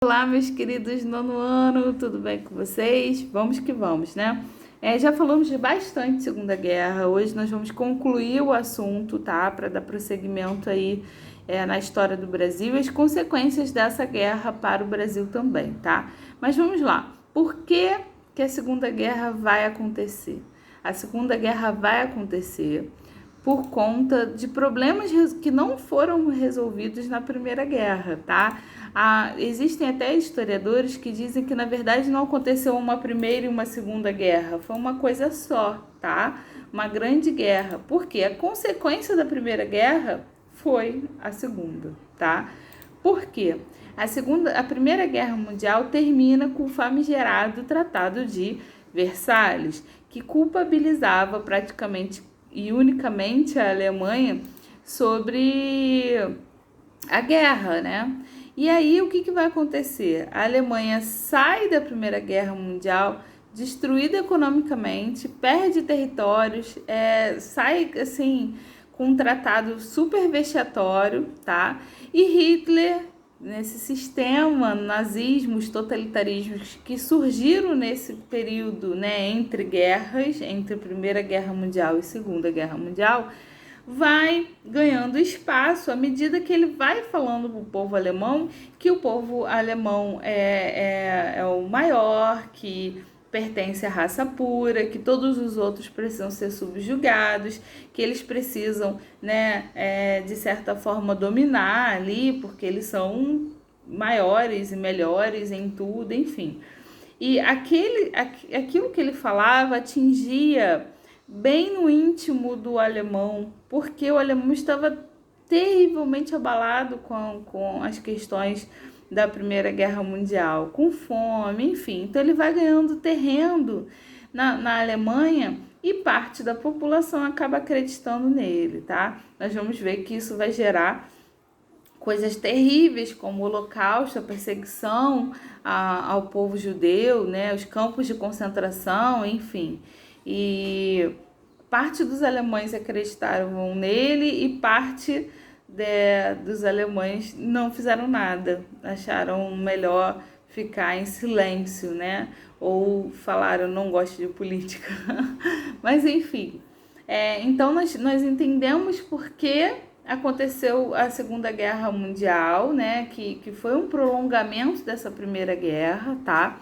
Olá, meus queridos nono ano, tudo bem com vocês? Vamos que vamos, né? Já falamos de bastante Segunda Guerra, hoje nós vamos concluir o assunto, tá? Para dar prosseguimento aí na história do Brasil e as consequências dessa guerra para o Brasil também, tá? Mas vamos lá, por que que a Segunda Guerra vai acontecer? A Segunda Guerra vai acontecer por conta de problemas que não foram resolvidos na Primeira Guerra, tá? Existem até historiadores que dizem que, na verdade, não aconteceu uma Primeira e uma Segunda Guerra, foi uma coisa só, tá? Uma grande guerra, porque a consequência da Primeira Guerra foi a Segunda, tá? Por quê? A Primeira Guerra Mundial termina com o famigerado Tratado de Versalhes, que culpabilizava praticamente e unicamente a Alemanha sobre a guerra, né? E aí o que vai acontecer? A Alemanha sai da Primeira Guerra Mundial destruída economicamente, perde territórios, sai assim com um tratado super vexatório, tá? E Hitler, nesse sistema, nazismos, totalitarismos que surgiram nesse período, né, entre guerras, entre Primeira Guerra Mundial e Segunda Guerra Mundial, vai ganhando espaço à medida que ele vai falando para o povo alemão que o povo alemão é o maior, que pertence à raça pura, que todos os outros precisam ser subjugados, que eles precisam, né, de certa forma dominar ali, porque eles são maiores e melhores em tudo, enfim. E aquilo que ele falava atingia bem no íntimo do alemão, porque o alemão estava terrivelmente abalado com as questões da Primeira Guerra Mundial, com fome, enfim. Então ele vai ganhando terreno na Alemanha e parte da população acaba acreditando nele, tá? Nós vamos ver que isso vai gerar coisas terríveis como o Holocausto, a perseguição ao povo judeu, né? Os campos de concentração, enfim. E parte dos alemães acreditaram nele e parte dos alemães não fizeram nada, acharam melhor ficar em silêncio, né? Ou falaram, não gosto de política. Mas enfim, então nós entendemos por que aconteceu a Segunda Guerra Mundial, né? Que foi um prolongamento dessa Primeira Guerra, tá?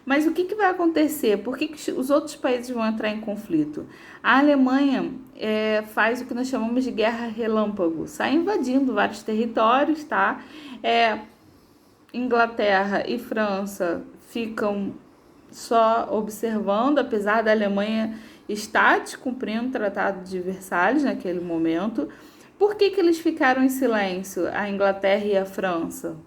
Mas o que vai acontecer? Por que os outros países vão entrar em conflito? A Alemanha faz o que nós chamamos de guerra relâmpago, sai invadindo vários territórios, tá? Inglaterra e França ficam só observando, apesar da Alemanha estar descumprindo o Tratado de Versalhes naquele momento. Por que eles ficaram em silêncio, a Inglaterra e a França?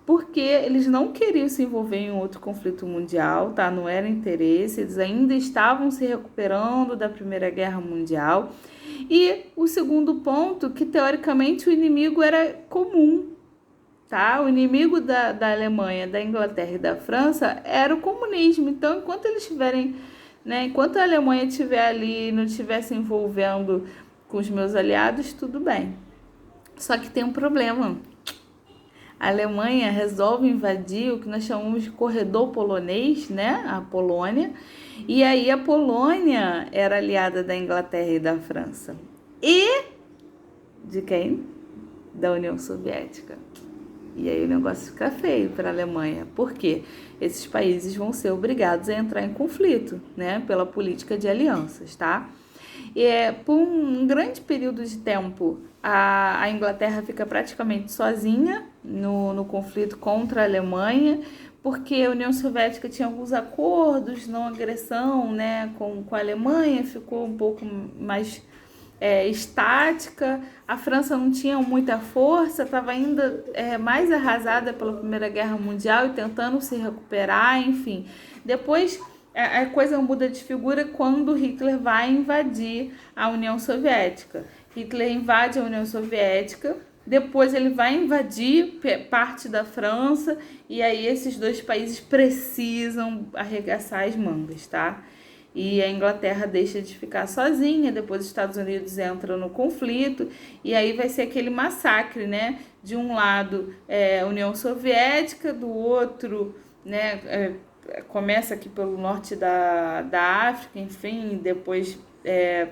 Porque eles não queriam se envolver em outro conflito mundial, tá? Não era interesse, eles ainda estavam se recuperando da Primeira Guerra Mundial. E o segundo ponto, que teoricamente o inimigo era comum, tá? O inimigo da Alemanha, da Inglaterra e da França era o comunismo. Então, enquanto eles estiverem, né, enquanto a Alemanha estiver ali e não estiver se envolvendo com os meus aliados, tudo bem. Só que tem um problema. A Alemanha resolve invadir o que nós chamamos de corredor polonês, né? A Polônia. E aí a Polônia era aliada da Inglaterra e da França. E de quem? Da União Soviética. E aí o negócio fica feio para a Alemanha. Por quê? Esses países vão ser obrigados a entrar em conflito, né? Pela política de alianças, tá? Por um grande período de tempo, a Inglaterra fica praticamente sozinha no conflito contra a Alemanha, porque a União Soviética tinha alguns acordos, não agressão, né, com a Alemanha, ficou um pouco mais estática. A França não tinha muita força, estava ainda mais arrasada pela Primeira Guerra Mundial e tentando se recuperar, enfim. Depois a coisa muda de figura quando Hitler vai invadir a União Soviética. Hitler invade a União Soviética, depois ele vai invadir parte da França e aí esses dois países precisam arregaçar as mangas, tá? E a Inglaterra deixa de ficar sozinha, depois os Estados Unidos entram no conflito, e aí vai ser aquele massacre, né? de um lado União Soviética, do outro, né, começa aqui pelo norte da África, enfim, depois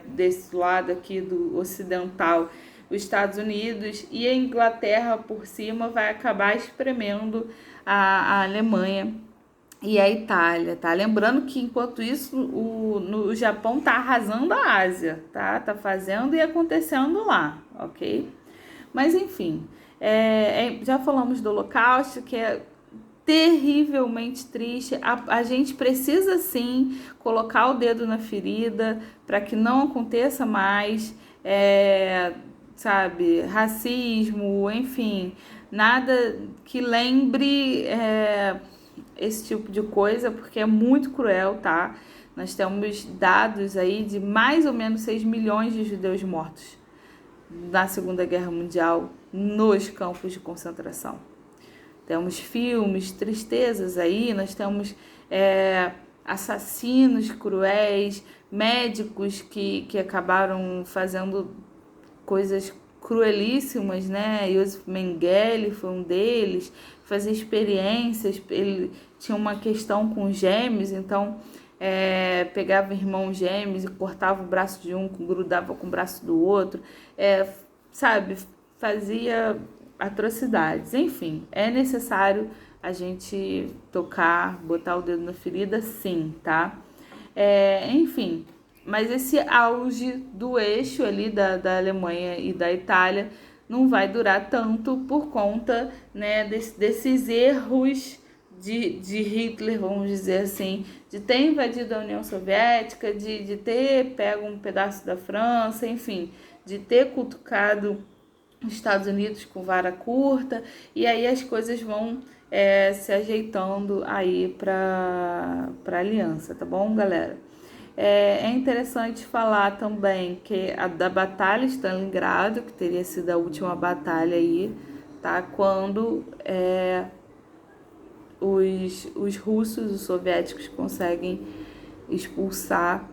desse lado aqui do ocidental, os Estados Unidos, e a Inglaterra por cima vai acabar espremendo a Alemanha e a Itália, tá? Lembrando que enquanto isso o Japão tá arrasando a Ásia, tá? Tá fazendo e acontecendo lá, ok? Mas enfim, já falamos do Holocausto, que é terrivelmente triste. A gente precisa sim colocar o dedo na ferida para que não aconteça mais, sabe, racismo, enfim, nada que lembre esse tipo de coisa, porque é muito cruel, tá? Nós temos dados aí de mais ou menos 6 milhões de judeus mortos na Segunda Guerra Mundial nos campos de concentração. Temos filmes, tristezas aí, nós temos assassinos cruéis, médicos que acabaram fazendo coisas cruelíssimas, né? Josef Mengele foi um deles, fazia experiências, ele tinha uma questão com gêmeos, então pegava irmãos gêmeos e cortava o braço de um, grudava com o braço do outro, sabe, fazia atrocidades. Enfim, é necessário a gente tocar, botar o dedo na ferida, sim, tá? Enfim, mas esse auge do eixo ali da Alemanha e da Itália não vai durar tanto por conta, né, desses erros de Hitler, vamos dizer assim, de ter invadido a União Soviética, de ter pego um pedaço da França, enfim, de ter cutucado os Estados Unidos com vara curta, e aí as coisas vão se ajeitando aí para aliança, tá bom, galera? É interessante falar também que da Batalha de Stalingrado, que teria sido a última batalha aí, tá? Quando os russos, os soviéticos conseguem expulsar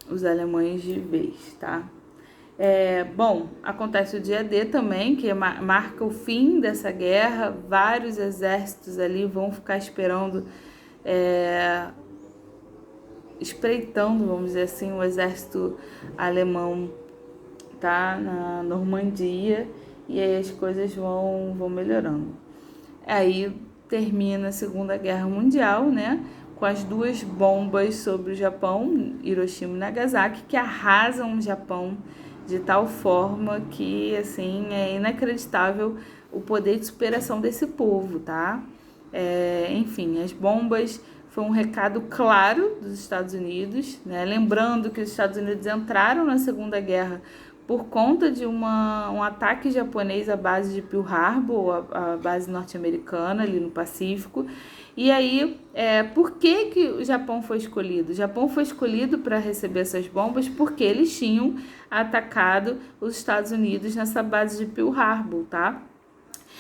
os alemães de vez, tá? Bom, acontece o dia D também, que marca o fim dessa guerra. Vários exércitos ali vão ficar esperando, espreitando, vamos dizer assim, o exército alemão, tá, na Normandia, e aí as coisas vão melhorando. Aí termina a Segunda Guerra Mundial, né, com as duas bombas sobre o Japão, Hiroshima e Nagasaki, que arrasam o Japão de tal forma que, assim, é inacreditável o poder de superação desse povo, tá? Enfim, as bombas foi um recado claro dos Estados Unidos, né? Lembrando que os Estados Unidos entraram na Segunda Guerra por conta de um ataque japonês à base de Pearl Harbor, a base norte-americana ali no Pacífico. E aí, por que o Japão foi escolhido? O Japão foi escolhido para receber essas bombas porque eles tinham atacado os Estados Unidos nessa base de Pearl Harbor, tá?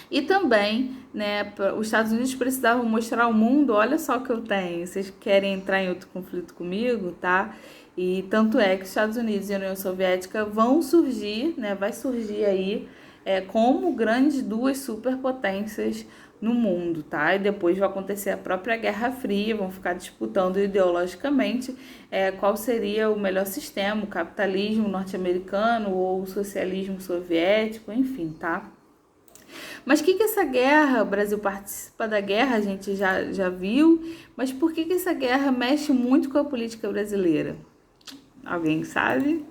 E também, né, os Estados Unidos precisavam mostrar ao mundo, olha só o que eu tenho, vocês querem entrar em outro conflito comigo, tá? E tanto é que os Estados Unidos e a União Soviética vão surgir, né, vai surgir aí como grandes duas superpotências no mundo, tá? E depois vai acontecer a própria Guerra Fria, vão ficar disputando ideologicamente qual seria o melhor sistema, o capitalismo norte-americano ou o socialismo soviético, enfim, tá? Mas o que essa guerra, o Brasil participa da guerra, a gente já viu, mas por que essa guerra mexe muito com a política brasileira? Alguém sabe?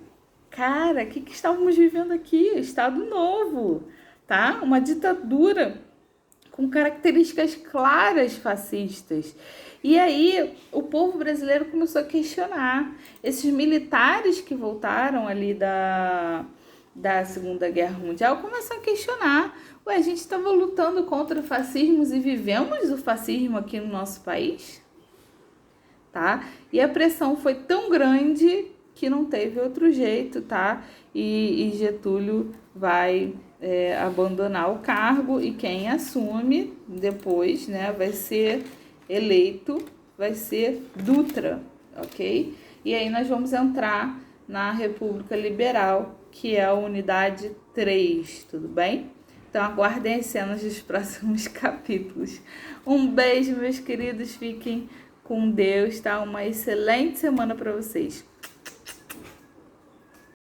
Cara, o que estávamos vivendo aqui? Estado Novo, tá? Uma ditadura com características claras fascistas. E aí o povo brasileiro começou a questionar. Esses militares que voltaram ali da Segunda Guerra Mundial começaram a questionar. Ué, a gente estava lutando contra o fascismo e vivemos o fascismo aqui no nosso país? Tá? E a pressão foi tão grande que não teve outro jeito, tá? E Getúlio vai abandonar o cargo, e quem assume depois, né, vai ser eleito, vai ser Dutra, ok? E aí nós vamos entrar na República Liberal, que é a unidade 3, tudo bem? Então aguardem as cenas dos próximos capítulos. Um beijo, meus queridos, fiquem com Deus, tá? Uma excelente semana para vocês.